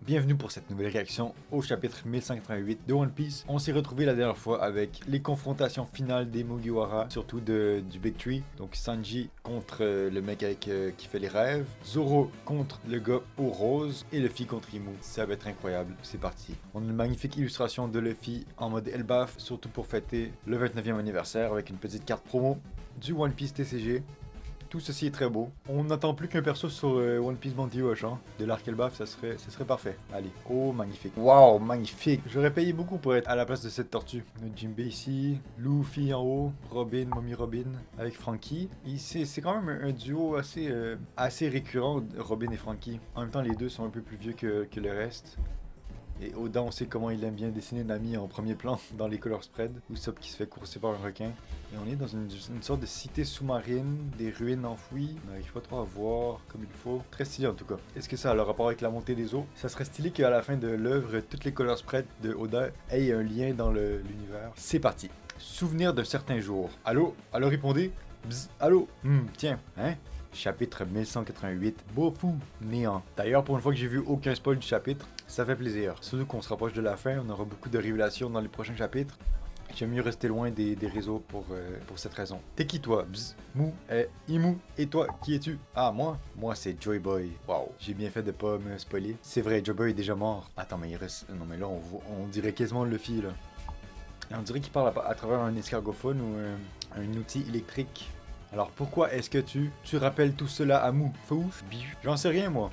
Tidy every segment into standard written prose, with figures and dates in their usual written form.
Bienvenue pour cette nouvelle réaction au chapitre 1188 de One Piece. On s'est retrouvé la dernière fois avec les confrontations finales des Mugiwara, surtout du Big Tree. Donc Sanji contre le mec qui fait les rêves, Zoro contre le gars au rose et Luffy contre Imu. Ça va être incroyable, c'est parti. On a une magnifique illustration de Luffy en mode Elbaf, surtout pour fêter le 29e anniversaire avec une petite carte promo du One Piece TCG. Tout ceci est très beau. On n'attend plus qu'un perso sur One Piece Bounty Rush, hein. De l'arc Elbaf, ça serait parfait. Allez. Oh, magnifique. Waouh, magnifique. J'aurais payé beaucoup pour être à la place de cette tortue. Jinbe ici, Luffy en haut, Robin, Mommy Robin, avec Franky. C'est quand même un duo assez récurrent, Robin et Franky. En même temps, les deux sont un peu plus vieux que le reste. Et Oda, on sait comment il aime bien dessiner Nami en premier plan dans les color spread, ou Sop qui se fait courser par un requin. Et on est dans une sorte de cité sous-marine, des ruines enfouies. On n'arrive pas trop à voir comme il faut. Très stylé en tout cas. Est-ce que ça a le rapport avec la montée des eaux? Ça serait stylé qu'à la fin de l'œuvre, toutes les color spread de Oda aient un lien dans l'univers. C'est parti. Souvenir de certains jours. Allô? Allô, répondez? Bzz, allô? Tiens, hein? Chapitre 1188, beau fou, néant. D'ailleurs, pour une fois que j'ai vu aucun spoil du chapitre, ça fait plaisir. Surtout qu'on se rapproche de la fin, on aura beaucoup de révélations dans les prochains chapitres. J'aime mieux rester loin des réseaux pour cette raison. T'es qui toi? Bzz, Mou, Imu. Et toi, qui es-tu? Ah, moi? Moi, c'est Joy Boy. Waouh, j'ai bien fait de pas me spoiler. C'est vrai, Joy Boy est déjà mort. Attends, mais il reste... Non, mais là, on dirait quasiment Luffy, là. Et on dirait qu'il parle à travers un escargophone ou un outil électrique. Alors pourquoi est-ce que tu rappelles tout cela à Mou? Fouche, j'en sais rien moi.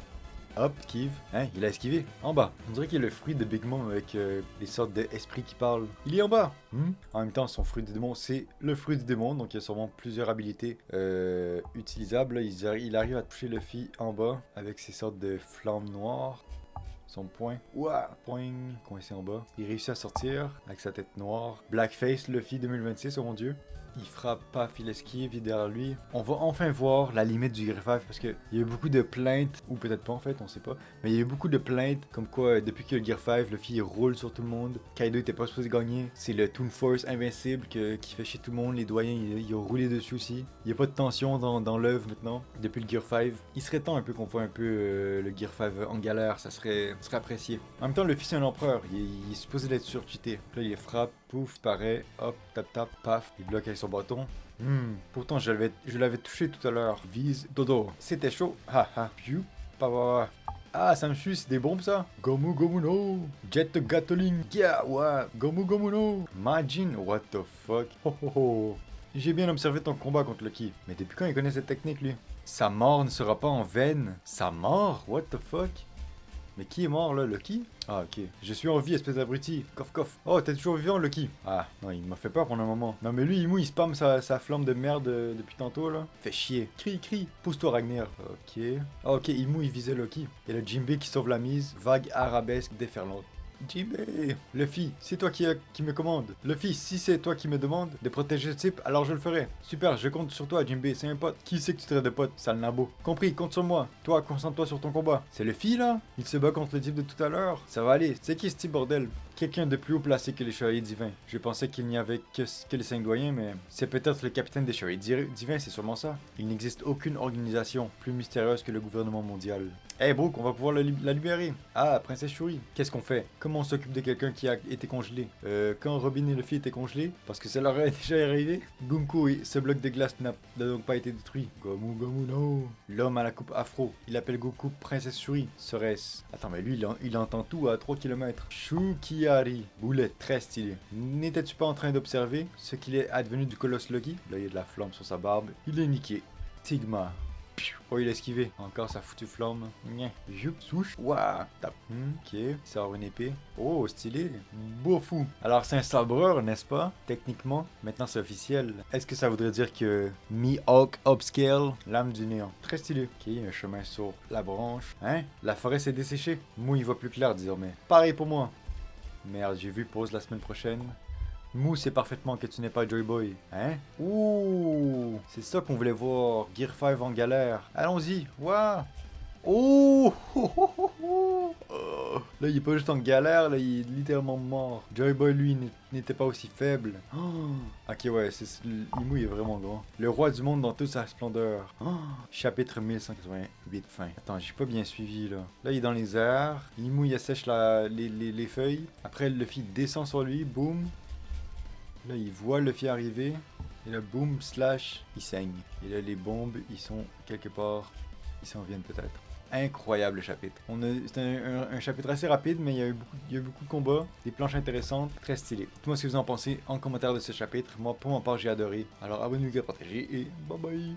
Hop, Kiv. Hein, il a esquivé. En bas. On dirait qu'il est le fruit de Big Mom avec des sortes d'esprits qui parlent. Il est en bas. En même temps, son fruit de démon, c'est le fruit du démon. Donc il y a sûrement plusieurs habilités utilisables. Il arrive à toucher Luffy en bas avec ces sortes de flammes noires. Son poing. Ouah, poing, coincé en bas. Il réussit à sortir avec sa tête noire. Blackface, Luffy 2026, oh mon dieu. Il frappe, paf, il esquive, il est derrière lui. On va enfin voir la limite du Gear 5 parce qu'il y a eu beaucoup de plaintes, ou peut-être pas en fait, on sait pas. Mais il y a eu beaucoup de plaintes comme quoi depuis que le Gear 5, Luffy il roule sur tout le monde. Kaido était pas supposé gagner. C'est le Toon Force invincible qui fait chier tout le monde. Les doyens ils ont roulé dessus aussi. Il y a pas de tension dans l'œuvre maintenant depuis le Gear 5. Il serait temps un peu qu'on voit un peu le Gear 5 en galère, ça serait apprécié. En même temps, Luffy c'est un empereur, il est supposé d'être surcheaté. Là il frappe, pouf, paraît, hop, tap, paf, il bloque avec son bâton. Pourtant je l'avais touché tout à l'heure. Vise, dodo. C'était chaud. Haha. Piu. Pava. Ah, ça me suit, c'est des bombes ça. Gomu Gomu no. Jet Gatling. Yeah, ouais. Gomu Gomu no. Majin, what the fuck. Ho ho ho. J'ai bien observé ton combat contre Lucky. Mais depuis quand il connaît cette technique lui? Sa mort ne sera pas en vaine. Sa mort? What the fuck? Mais qui est mort là, Lucky? Ah ok. Je suis en vie, espèce d'abruti. Coff coff. Oh, t'es toujours vivant, Lucky. Ah, non, il m'a fait peur pendant un moment. Non mais lui, Imu, il spamme sa flamme de merde depuis tantôt là. Fait chier. Crie. Pousse-toi, Ragnar. Ok. Ah ok, Imu, il visait Lucky. Et le Jinbe qui sauve la mise. Vague arabesque déferlante. Jinbe! Luffy, c'est toi qui me commande. Luffy, si c'est toi qui me demande de protéger ce type, alors je le ferai. Super, je compte sur toi, Jinbe, c'est un pote. Qui c'est que tu traites de pote, sale nabo? Compris, compte sur moi. Toi, concentre-toi sur ton combat. C'est Luffy là? Il se bat contre le type de tout à l'heure. Ça va aller. C'est qui ce type bordel? Quelqu'un de plus haut placé que les chevaliers divins. Je pensais qu'il n'y avait que les 5 doyens, mais c'est peut-être le capitaine des chevaliers divins, c'est sûrement ça. Il n'existe aucune organisation plus mystérieuse que le gouvernement mondial. Hey Brooke, on va pouvoir la libérer. Ah, princesse Shuri. Qu'est-ce qu'on fait? Comment on s'occupe de quelqu'un qui a été congelé? Quand Robin et Luffy étaient congelés, parce que ça leur est déjà arrivé. Gunko, ce bloc de glace n'a donc pas été détruit. Gomu Gomu no. L'homme à la coupe afro. Il appelle Goku princesse Shuri. Serait-ce? Attends, mais lui, il entend tout à 3 km. Shukihari. Boulette, très stylé. N'étais-tu pas en train d'observer ce qu'il est advenu du colosse Lucky? Là, il y a de la flamme sur sa barbe. Il est niqué. Tigma. Oh, il a esquivé. Encore sa foutue flamme. Youp, souche. Waouh. Tap. Ok. Il sort une épée. Oh, stylé. Beau fou. Alors, c'est un sabreur, n'est-ce pas? Techniquement. Maintenant, c'est officiel. Est-ce que ça voudrait dire que Mihawk Upscale, l'âme du néant? Très stylé. Ok, un chemin sur la branche. Hein? La forêt s'est desséchée. Mou, il voit plus clair désormais. Pareil pour moi. Merde, j'ai vu pause la semaine prochaine. Mou sait parfaitement que tu n'es pas Joy Boy. Hein? Ouh! C'est ça qu'on voulait voir. Gear 5 en galère. Allons-y. Waouh! Oh! Là, il est pas juste en galère, là, il est littéralement mort. Joy Boy, lui, n'était pas aussi faible. Oh! Ok, ouais, Imu est vraiment grand. Le roi du monde dans toute sa splendeur. Oh! Chapitre 1188, fin. Attends, j'ai pas bien suivi, là. Là, il est dans les airs. Imu, il assèche les feuilles. Après, Luffy descend sur lui, boum. Là, il voit Luffy arriver. Et là, boum, slash, il saigne. Et là, les bombes, ils sont quelque part. Ils s'en viennent peut-être. Incroyable chapitre. C'est un chapitre assez rapide, mais il y a eu beaucoup de combats, des planches intéressantes, très stylé. Dites-moi ce que vous en pensez en commentaire de ce chapitre. Moi, pour ma part, j'ai adoré. Alors abonnez-vous à partager et bye bye.